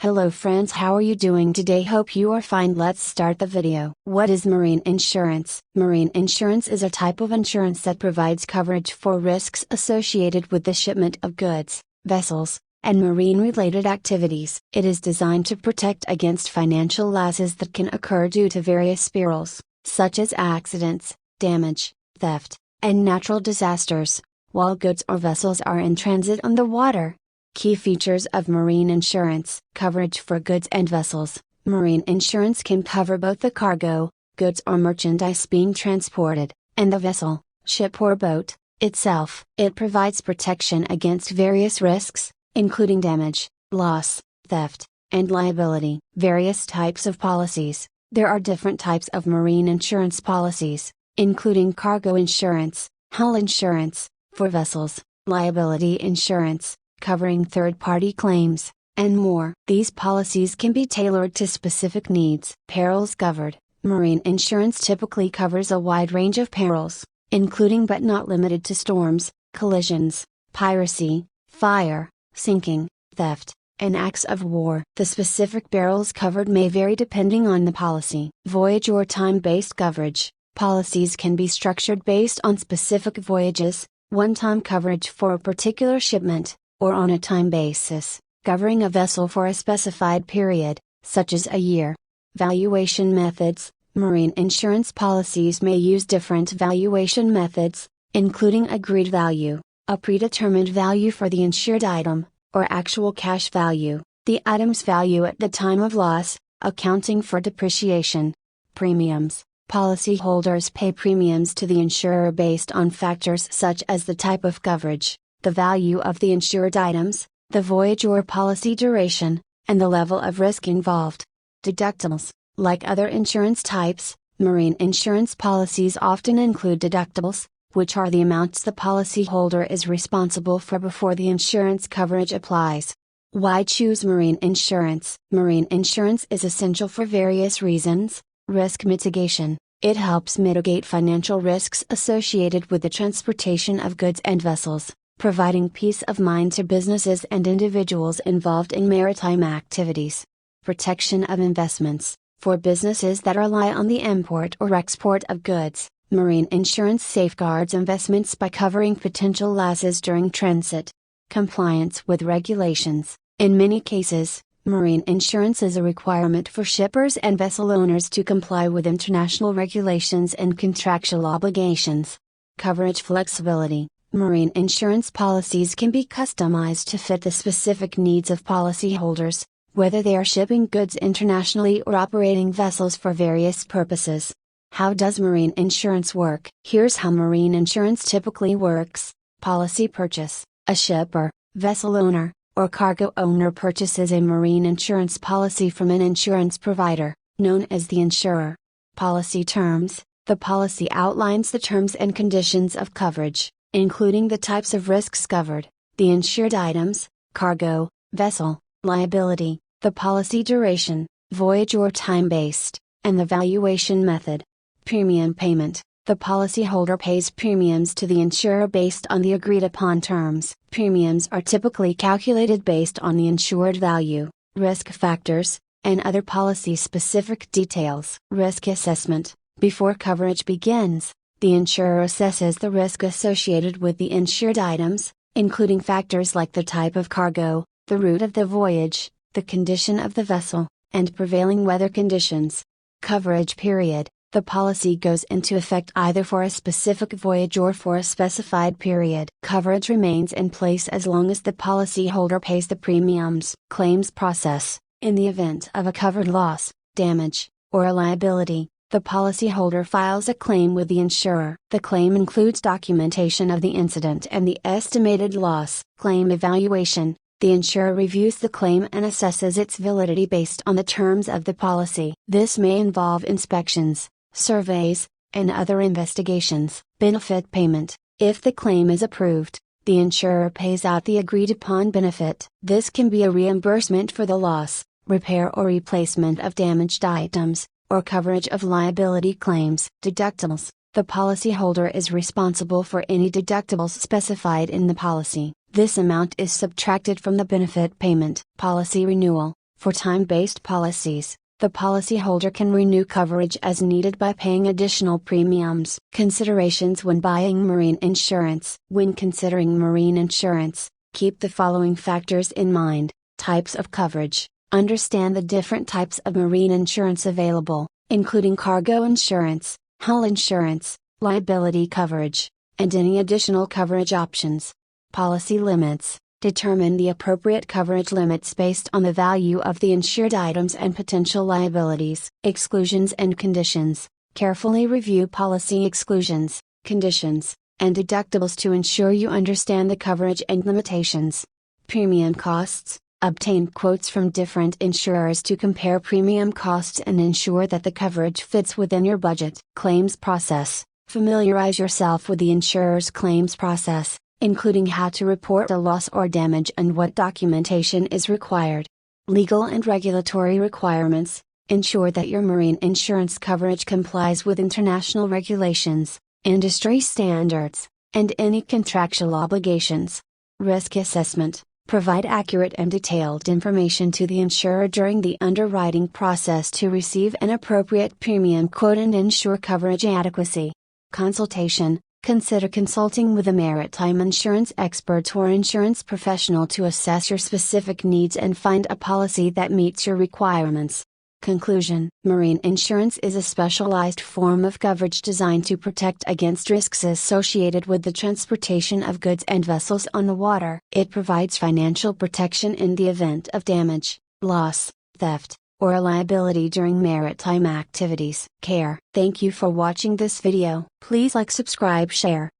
Hello friends, how are you doing today? Hope you are fine. Let's start the video. What is marine insurance? Marine insurance is a type of insurance that provides coverage for risks associated with the shipment of goods, vessels, and marine-related activities. It is designed to protect against financial losses that can occur due to various perils, such as accidents, damage, theft, and natural disasters, while goods or vessels are in transit on the water. Key features of marine insurance: coverage for goods and vessels. Marine insurance can cover both the cargo, goods or merchandise being transported, and the vessel, ship or boat, itself. It provides protection against various risks, including damage, loss, theft, and liability. Various types of policies. There are different types of marine insurance policies, including cargo insurance, hull insurance, for vessels, liability insurance, covering third-party claims, and more. These policies can be tailored to specific needs. Perils covered. Marine insurance typically covers a wide range of perils, including but not limited to storms, collisions, piracy, fire, sinking, theft, and acts of war. The specific perils covered may vary depending on the policy. Voyage or time-based coverage. Policies can be structured based on specific voyages, one-time coverage for a particular shipment, or on a time basis, covering a vessel for a specified period, such as a year. Valuation methods. Marine insurance policies may use different valuation methods, including agreed value, a predetermined value for the insured item, or actual cash value, the item's value at the time of loss, accounting for depreciation. Premiums. Policyholders pay premiums to the insurer based on factors such as the type of coverage, the value of the insured items, the voyage or policy duration, and the level of risk involved. Deductibles. Like other insurance types, marine insurance policies often include deductibles, which are the amounts the policyholder is responsible for before the insurance coverage applies. Why choose marine insurance? Marine insurance is essential for various reasons. Risk mitigation. It helps mitigate financial risks associated with the transportation of goods and vessels, providing peace of mind to businesses and individuals involved in maritime activities. Protection of investments. For businesses that rely on the import or export of goods, marine insurance safeguards investments by covering potential losses during transit. Compliance with regulations. In many cases, marine insurance is a requirement for shippers and vessel owners to comply with international regulations and contractual obligations. Coverage flexibility. Marine insurance policies can be customized to fit the specific needs of policyholders, whether they are shipping goods internationally or operating vessels for various purposes. How does marine insurance work? Here's how marine insurance typically works. Policy purchase. A shipper, vessel owner, or cargo owner purchases a marine insurance policy from an insurance provider, known as the insurer. Policy terms. The policy outlines the terms and conditions of coverage, including the types of risks covered, the insured items, cargo, vessel, liability, the policy duration, voyage or time-based, and the valuation method. Premium payment. The policyholder pays premiums to the insurer based on the agreed-upon terms. Premiums are typically calculated based on the insured value, risk factors, and other policy-specific details. Risk assessment. Before coverage begins, the insurer assesses the risk associated with the insured items, including factors like the type of cargo, the route of the voyage, the condition of the vessel, and prevailing weather conditions. Coverage period. The policy goes into effect either for a specific voyage or for a specified period. Coverage remains in place as long as the policyholder pays the premiums. Claims process. In the event of a covered loss, damage, or a liability, the policyholder files a claim with the insurer. The claim includes documentation of the incident and the estimated loss. Claim evaluation. The insurer reviews the claim and assesses its validity based on the terms of the policy. This may involve inspections, surveys, and other investigations. Benefit payment. If the claim is approved, the insurer pays out the agreed-upon benefit. This can be a reimbursement for the loss, repair or replacement of damaged items, or coverage of liability claims. Deductibles. The policyholder is responsible for any deductibles specified in the policy. This amount is subtracted from the benefit payment. Policy renewal. For time-based policies, the policyholder can renew coverage as needed by paying additional premiums. Considerations when buying marine insurance. When considering marine insurance, keep the following factors in mind. Types of coverage. Understand the different types of marine insurance available, including cargo insurance, hull insurance, liability coverage, and any additional coverage options. Policy limits. Determine the appropriate coverage limits based on the value of the insured items and potential liabilities. Exclusions and conditions. Carefully review policy exclusions, conditions, and deductibles to ensure you understand the coverage and limitations. Premium costs. Obtain quotes from different insurers to compare premium costs and ensure that the coverage fits within your budget. Claims process. Familiarize yourself with the insurer's claims process, including how to report a loss or damage and what documentation is required. Legal and regulatory requirements. Ensure that your marine insurance coverage complies with international regulations, industry standards, and any contractual obligations. Risk assessment. Provide accurate and detailed information to the insurer during the underwriting process to receive an appropriate premium quote and ensure coverage adequacy. Consultation. Consider consulting with a maritime insurance expert or insurance professional to assess your specific needs and find a policy that meets your requirements. Conclusion. Marine insurance is a specialized form of coverage designed to protect against risks associated with the transportation of goods and vessels on the water. It provides financial protection in the event of damage, loss, theft, or a liability during maritime activities. Thank you for watching this video. Please like, subscribe, share,